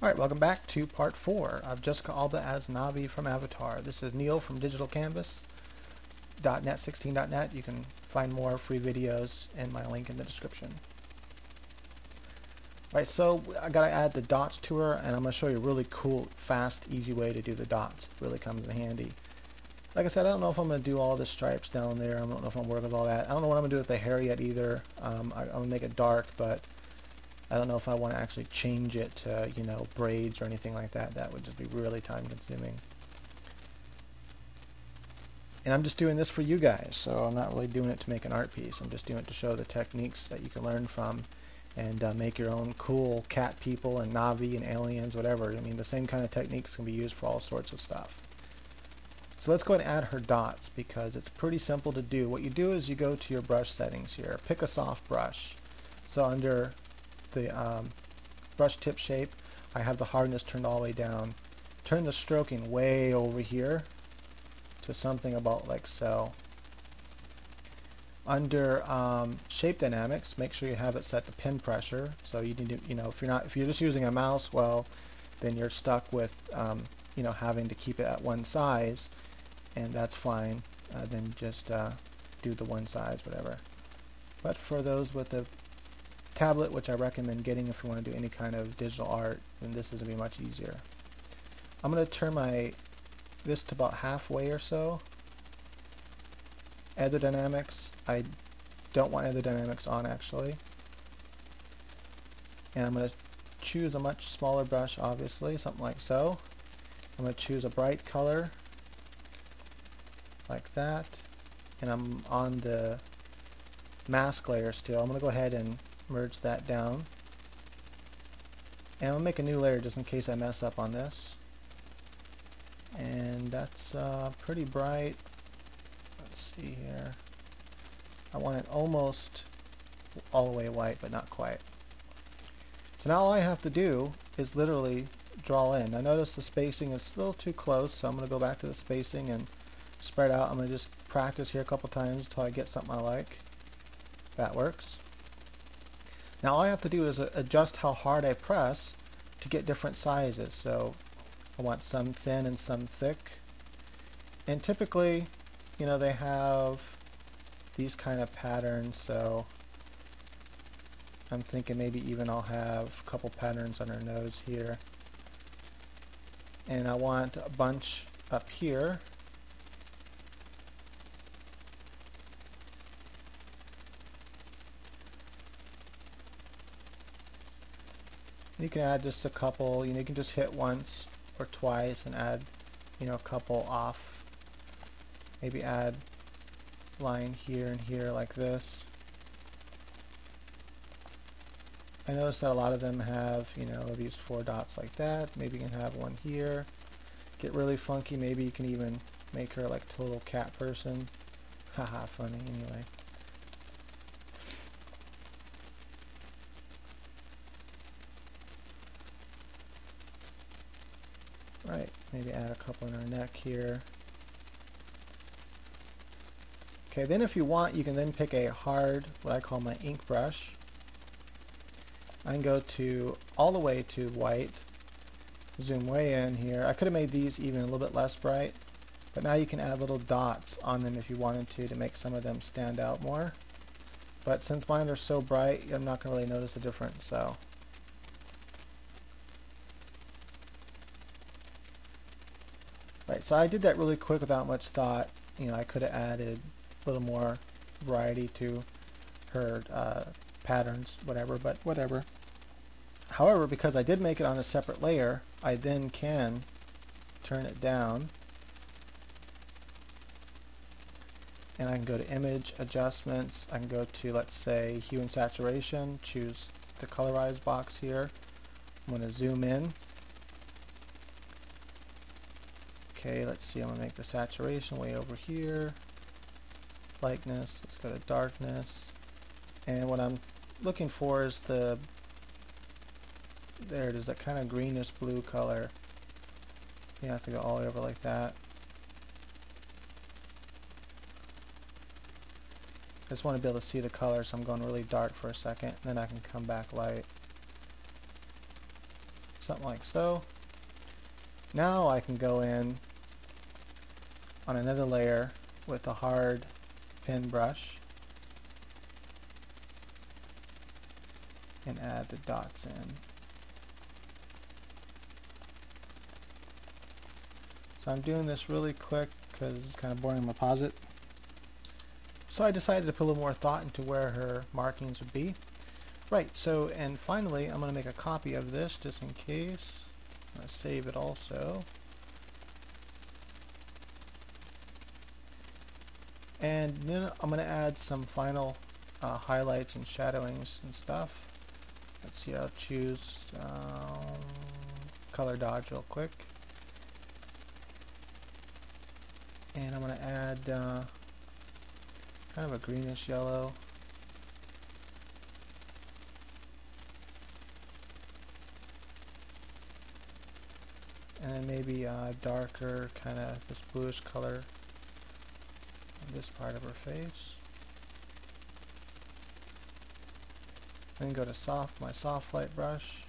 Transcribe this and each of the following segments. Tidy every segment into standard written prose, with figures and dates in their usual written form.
Alright, welcome back to part 4 of Jessica Alba as Navi from Avatar. This is Neil from digitalcanvas.net16.net. You can find more free videos in my link in the description. Alright, so I gotta add the dots to her, and I'm gonna show you a really cool, fast, easy way to do the dots. It really comes in handy. Like I said, I don't know if I'm gonna do all the stripes down there. I don't know if I'm working with all that. I don't know what I'm gonna do with the hair yet either. I'm gonna make it dark, but I don't know if I want to actually change it to, you know, braids or anything like that. That would just be really time consuming. And I'm just doing this for you guys, so I'm not really doing it to make an art piece. I'm just doing it to show the techniques that you can learn from and make your own cool cat people and Navi and aliens, whatever. I mean, the same kind of techniques can be used for all sorts of stuff. So let's go ahead and add her dots because it's pretty simple to do. What you do is you go to your brush settings here. Pick a soft brush. So under the brush tip shape, I have the hardness turned all the way down. Turn the stroking way over here to something about like so. Under shape dynamics, make sure you have it set to pin pressure. So you need to, you know, if you're just using a mouse, well, then you're stuck with you know, having to keep it at one size, and that's fine. Then just do the one size, whatever. But for those with the tablet, which I recommend getting if you want to do any kind of digital art, then this is going to be much easier. I'm going to turn this to about halfway or so. Dynamics, I don't want dynamics on actually. And I'm going to choose a much smaller brush, obviously, something like so. I'm going to choose a bright color like that, and I'm on the mask layer still. I'm going to go ahead and merge that down, and I'll make a new layer just in case I mess up on this. And that's pretty bright. Let's see here. I want it almost all the way white, but not quite. So now all I have to do is literally draw in. I notice the spacing is still too close, so I'm going to go back to the spacing and spread out. I'm going to just practice here a couple times until I get something I like. That works. Now all I have to do is adjust how hard I press to get different sizes. So I want some thin and some thick. And typically, you know, they have these kind of patterns, so I'm thinking maybe even I'll have a couple patterns on her nose here. And I want a bunch up here. You can add just a couple, you know, you can just hit once or twice and add, you know, a couple off. Maybe add line here and here like this. I noticed that a lot of them have, you know, these 4 dots like that. Maybe you can have one here. Get really funky. Maybe you can even make her like total cat person. Haha, funny anyway. Right, maybe add a couple in our neck here. Okay, then if you want, you can then pick a hard, what I call my ink brush. I can go to all the way to white, zoom way in here. I could have made these even a little bit less bright, but now you can add little dots on them if you wanted to make some of them stand out more. But since mine are so bright, I'm not going to really notice the difference, so. Right, so I did that really quick without much thought. You know, I could have added a little more variety to her patterns, whatever, but whatever. However, because I did make it on a separate layer, I then can turn it down, and I can go to Image, Adjustments. I can go to, let's say, Hue and Saturation, choose the Colorize box here. I'm going to zoom in. Okay, let's see, I'm going to make the saturation way over here. Lightness, let's go to darkness. And what I'm looking for is there it is, that kind of greenish blue color. You have to go all the way over like that. I just want to be able to see the color, so I'm going really dark for a second, and then I can come back light. something like so. Now I can go in on another layer with a hard pen brush and add the dots in. So I'm doing this really quick because it's kind of boring. I'm going to pause it. So I decided to put a little more thought into where her markings would be. Right, so, and finally I'm going to make a copy of this just in case. I'm going to save it also. And then I'm going to add some final highlights and shadowings and stuff. Let's see, I'll choose color dodge real quick. And I'm going to add kind of a greenish yellow. And then maybe a darker, kind of this bluish color on this part of her face. Then go to my soft light brush.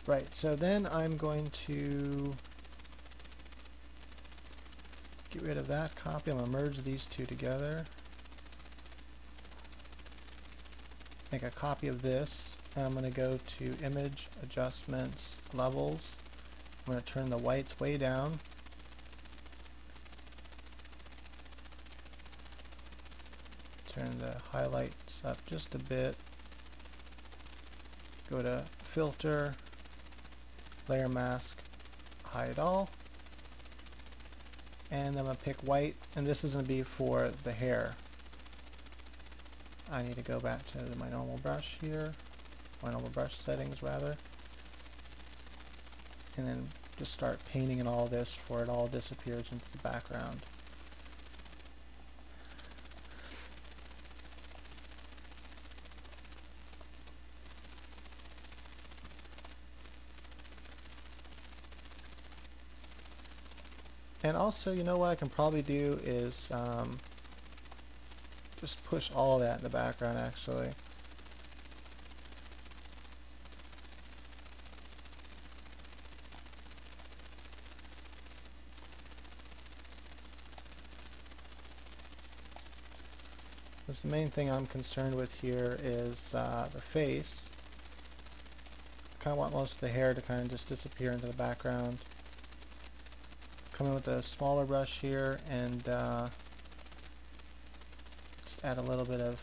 Right, so then I'm going to get rid of that copy. I'm going to merge these two together. Make a copy of this. And I'm going to go to Image, Adjustments, Levels. I'm going to turn the whites way down. Turn the highlights up just a bit. Go to Filter, Layer Mask, Hide All. And I'm going to pick white, and this is going to be for the hair. I need to go back to my normal brush here, my normal brush settings rather, and then just start painting in all this before it all disappears into the background. And also, you know what I can probably do is just push all that in the background actually. Because the main thing I'm concerned with here is the face. I kind of want most of the hair to kind of just disappear into the background. Come in with a smaller brush here and just add a little bit of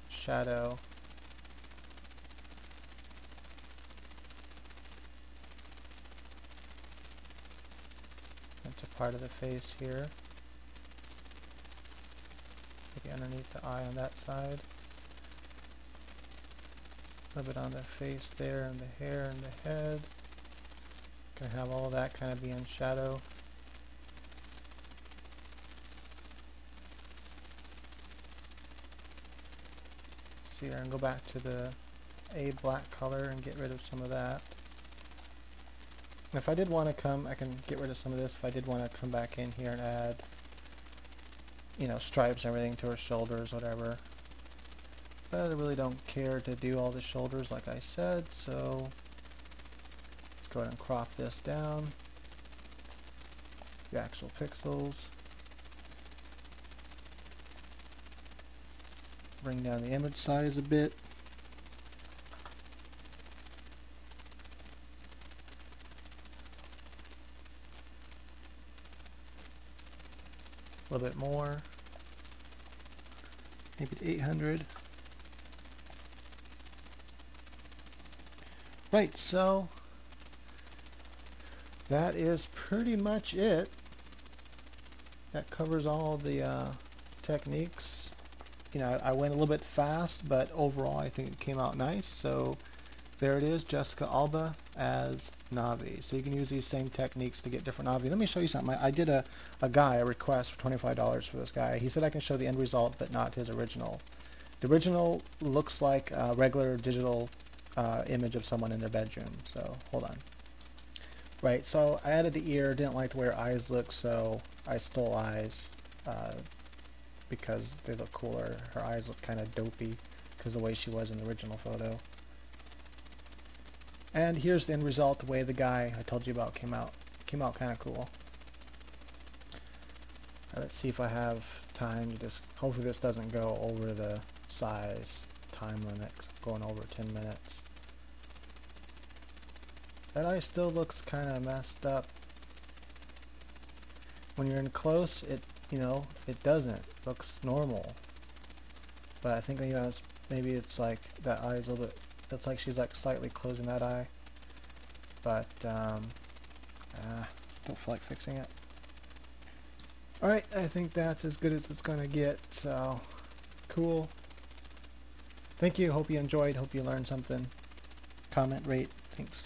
shadow. Into part of the face here. Maybe underneath the eye on that side. A little bit on the face there, and the hair and the head. Gonna have all that kind of be in shadow. See here, and go back to the A black color and get rid of some of that. And if I did want to I can get rid of some of this if I did want to come back in here and add, you know, stripes and everything to her shoulders, whatever. But I really don't care to do all the shoulders like I said, so let's go ahead and crop this down. The actual pixels. Bring down the image size a bit. A little bit more. Maybe to 800. Right, so that is pretty much it. That covers all the techniques. You know, I went a little bit fast, but overall I think it came out nice. So there it is, Jessica Alba as Navi. So you can use these same techniques to get different Navi. Let me show you something. I did a request for $25 for this guy. He said I can show the end result, but not his original. The original looks like a regular digital image of someone in their bedroom. So hold on. Right, so I added the ear, didn't like the way her eyes look, so I stole eyes. because they look cooler. Her eyes look kind of dopey because of the way she was in the original photo. And here's the end result, the way the guy I told you about came out. Came out kind of cool. Let's see if I have time to just, hopefully this doesn't go over the size time limit, 'cause I'm going over 10 minutes. That eye still looks kind of messed up. When you're in close, it, you know, it doesn't. It looks normal. But I think, you know, maybe it's like that eye's a little bit, it's like she's like slightly closing that eye. But, don't feel like fixing it. Alright, I think that's as good as it's going to get, so cool. Thank you, hope you enjoyed, hope you learned something. Comment, rate, thanks.